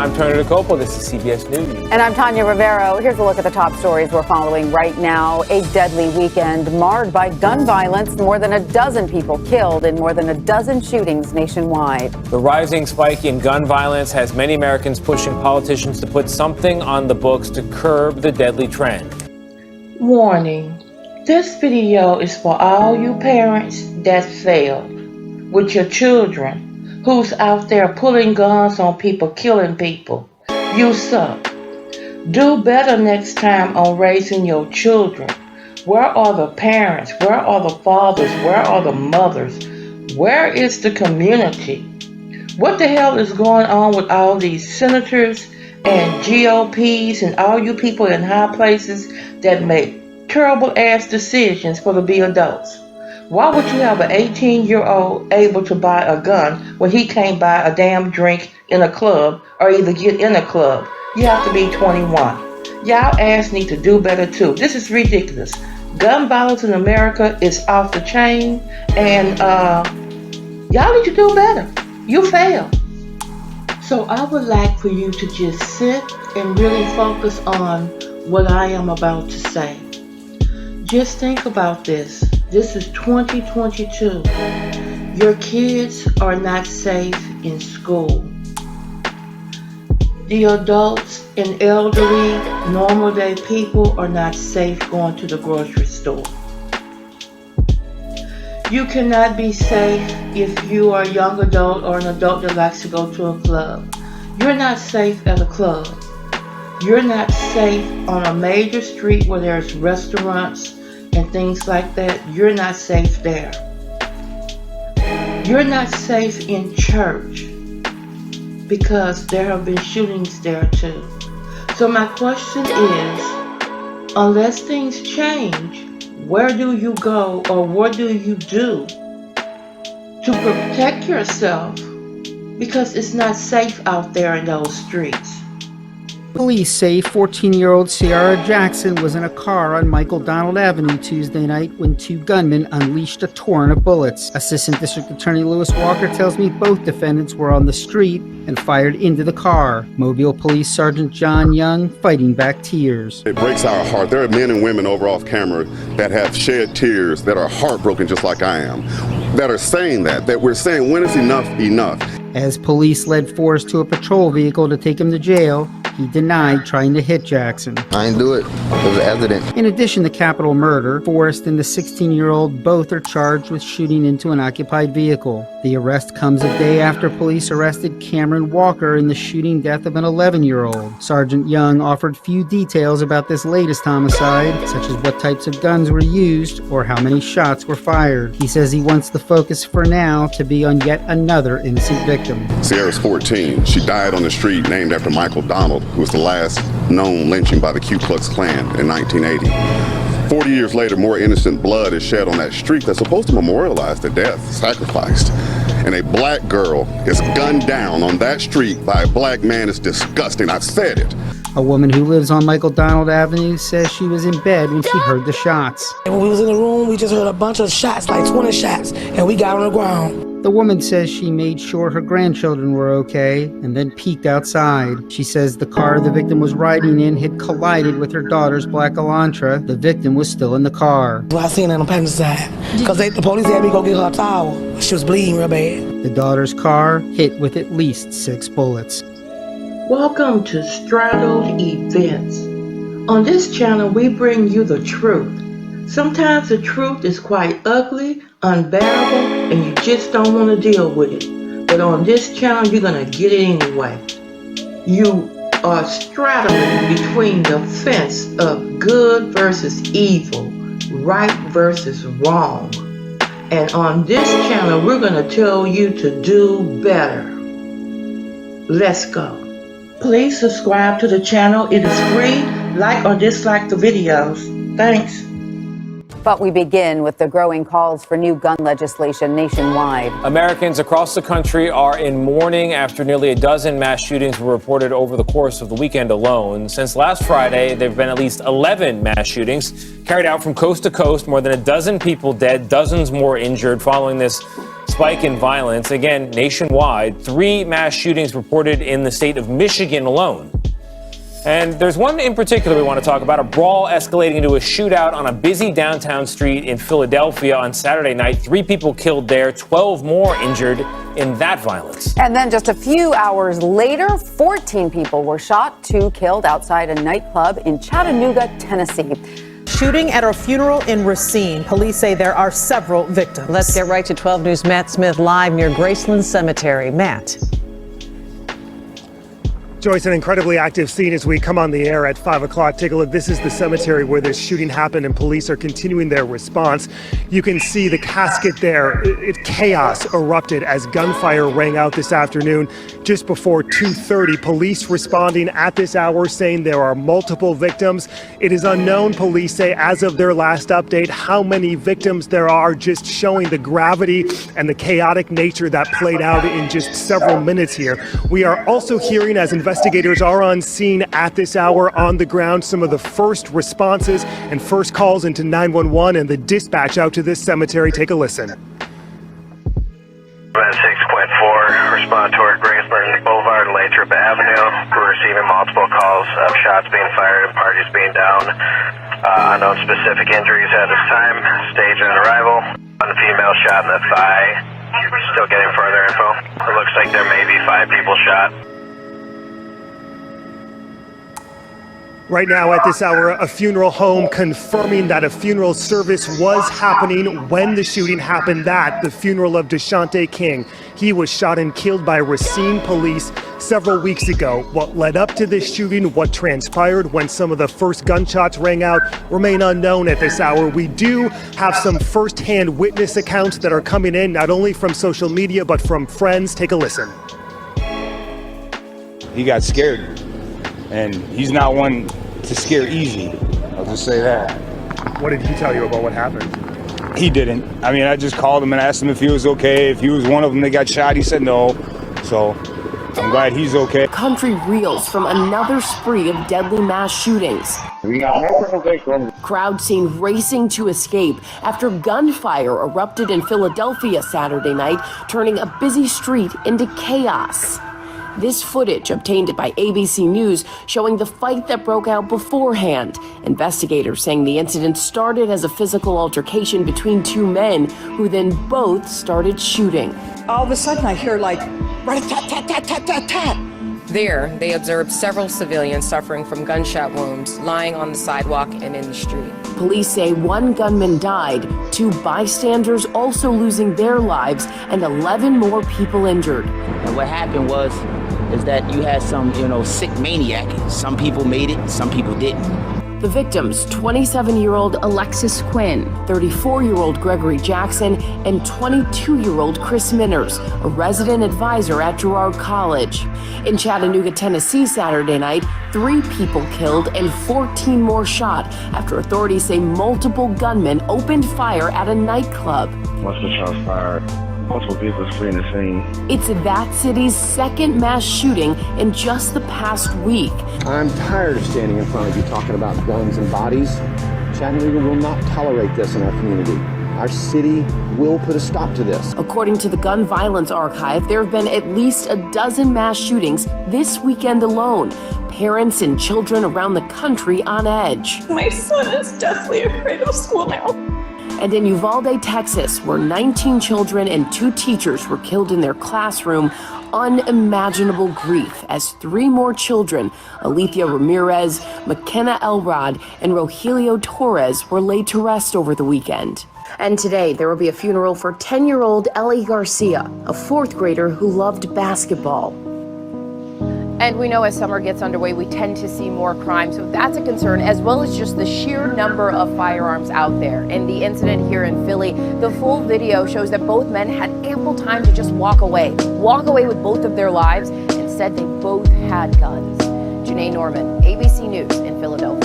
I'm Tony DeCopo. This is CBS News. And I'm Tanya Rivero. Here's a look at the top stories we're following right now. A deadly weekend marred by gun violence. More than a dozen people killed in more than a dozen shootings nationwide. The rising spike in gun violence has many Americans pushing politicians to put something on the books to curb the deadly trend. Warning. This video is for all you parents that failed with your children who's out there pulling guns on people, killing people. You suck. Do better next time on raising your children. Where are the parents? Where are the fathers? Where are the mothers? Where is the community? What the hell is going on with all these senators and GOPs and all you people in high places that make terrible ass decisions for to be adults? Why would you have an 18-year-old able to buy a gun when he can't buy a damn drink in a club or either get in a club? You have to be 21. Y'all ass need to do better too. This is ridiculous. Gun violence in America is off the chain, and y'all need to do better. You failed. So I would like for you to just sit and really focus on what I am about to say. Just think about this. This is 2022. Your kids are not safe in school. The adults and elderly, normal day people are not safe going to the grocery store. You cannot be safe if you are a young adult or an adult that likes to go to a club. You're not safe at a club. You're not safe on a major street where there's restaurants and things like that. You're not safe there. You're not safe in church because there have been shootings there too. So my question is, unless things change, where do you go or what do you do to protect yourself? Because it's not safe out there in those streets. Police say 14-year-old Ciara Jackson was in a car on Michael Donald Avenue Tuesday night when two gunmen unleashed a torrent of bullets. Assistant District Attorney Lewis Walker tells me both defendants were on the street and fired into the car. Mobile Police Sergeant John Young fighting back tears. It breaks our heart. There are men and women over off camera that have shed tears, that are heartbroken just like I am, that are saying that we're saying, when is enough enough? As police led Forrest to a patrol vehicle to take him to jail, he denied trying to hit Jackson. I didn't do it. It was evident. In addition to capital murder, Forrest and the 16-year-old both are charged with shooting into an occupied vehicle. The arrest comes a day after police arrested Cameron Walker in the shooting death of an 11-year-old. Sergeant Young offered few details about this latest homicide, such as what types of guns were used or how many shots were fired. He says he wants the focus for now to be on yet another innocent victim. Ciara's 14. She died on the street named after Michael Donald, who was the last known lynching by the Ku Klux Klan in 1980. 40 years later, more innocent blood is shed on that street that's supposed to memorialize the death, sacrificed. And a black girl is gunned down on that street by a black man. It's disgusting. I've said it. A woman who lives on Michael Donald Avenue says she was in bed when she heard the shots. And when we was in the room, we just heard a bunch of shots, like 20 shots, and we got on the ground. The woman says she made sure her grandchildren were okay and then peeked outside. She says the car the victim was riding in had collided with her daughter's black Elantra. The victim was still in the car. Well, I seen her on the passenger side, because the police had me go get her a towel. She was bleeding real bad. The daughter's car hit with at least 6 bullets. Welcome to Straddled Events. On this channel, we bring you the truth. Sometimes the truth is quite ugly, unbearable, and you just don't want to deal with it. But on this channel, you're going to get it anyway. You are straddling between the fence of good versus evil, right versus wrong. And on this channel, we're going to tell you to do better. Let's go. Please subscribe to the channel. It is free. Like or dislike the videos. Thanks. But we begin with the growing calls for new gun legislation nationwide. Americans across the country are in mourning after nearly a dozen mass shootings were reported over the course of the weekend alone. Since last Friday, there have been at least 11 mass shootings carried out from coast to coast, more than a dozen people dead, dozens more injured following this spike in violence, again, nationwide. 3 mass shootings reported in the state of Michigan alone. And there's one in particular we want to talk about, a brawl escalating into a shootout on a busy downtown street in Philadelphia on Saturday night. 3 people killed there, 12 more injured in that violence. And then just a few hours later, 14 people were shot, 2 killed outside a nightclub in Chattanooga, Tennessee. Shooting at a funeral in Racine. Police say there are several victims. Let's get right to 12 News' Matt Smith live near Graceland Cemetery. Matt. Joyce, an incredibly active scene as we come on the air at 5 o'clock. Take a look. This is the cemetery where this shooting happened, and police are continuing their response. You can see the casket there. Chaos erupted as gunfire rang out this afternoon just before 2:30. Police responding at this hour saying there are multiple victims. It is unknown, police say, as of their last update, how many victims there are, just showing the gravity and the chaotic nature that played out in just several minutes here. We are also hearing, as investigators are on scene at this hour on the ground, some of the first responses and first calls into 911 and the dispatch out to this cemetery. Take a listen. 6.4, respond toward Graceland Boulevard and Lathrop Avenue. We're receiving multiple calls of shots being fired and parties being down. Unknown specific injuries at this time. Stage on arrival. One female shot in the thigh. Still getting further info. It looks like there may be 5 people shot. Right now at this hour, a funeral home confirming that a funeral service was happening when the shooting happened. The funeral of Deshante King. He was shot and killed by Racine police several weeks ago. What led up to this shooting, what transpired when some of the first gunshots rang out, remain unknown at this hour. We do have some first-hand witness accounts that are coming in, not only from social media, but from friends. Take a listen. He got scared. And he's not one to scare easy. I'll just say that. What did he tell you about what happened? He didn't. I mean, I just called him and asked him if he was okay. If he was one of them that got shot, he said no. So I'm glad he's okay. Country reels from another spree of deadly mass shootings. We got multiple victims. Crowd seen racing to escape after gunfire erupted in Philadelphia Saturday night, turning a busy street into chaos. This footage obtained by ABC News showing the fight that broke out beforehand. Investigators saying the incident started as a physical altercation between 2 men who then both started shooting. All of a sudden I hear like, rat-a-tat-tat-tat-tat-tat. There, they observed several civilians suffering from gunshot wounds lying on the sidewalk and in the street. Police say 1 gunman died, 2 bystanders also losing their lives, and 11 more people injured. And what happened is that you had some, sick maniac. Some people made it, some people didn't. The victims, 27-year-old Alexis Quinn, 34-year-old Gregory Jackson, and 22-year-old Chris Minners, a resident advisor at Girard College. In Chattanooga, Tennessee, Saturday night, 3 people killed and 14 more shot after authorities say multiple gunmen opened fire at a nightclub. Once the shots fired, multiple people fleeing the scene. It's that city's second mass shooting in just the past week. I'm tired of standing in front of you talking about guns and bodies. Chattanooga will not tolerate this in our community. Our city will put a stop to this. According to the Gun Violence Archive, there have been at least a dozen mass shootings this weekend alone. Parents and children around the country on edge. My son is deathly afraid of school now. And in Uvalde, Texas, where 19 children and 2 teachers were killed in their classroom, unimaginable grief as 3 more children, Alethea Ramirez, McKenna Elrod, and Rogelio Torres, were laid to rest over the weekend. And today, there will be a funeral for 10-year-old Ellie Garcia, a 4th grader who loved basketball. And we know as summer gets underway, we tend to see more crime. So that's a concern, as well as just the sheer number of firearms out there. In the incident here in Philly, the full video shows that both men had ample time to just walk away with both of their lives. Instead, they both had guns. Janae Norman, ABC News in Philadelphia.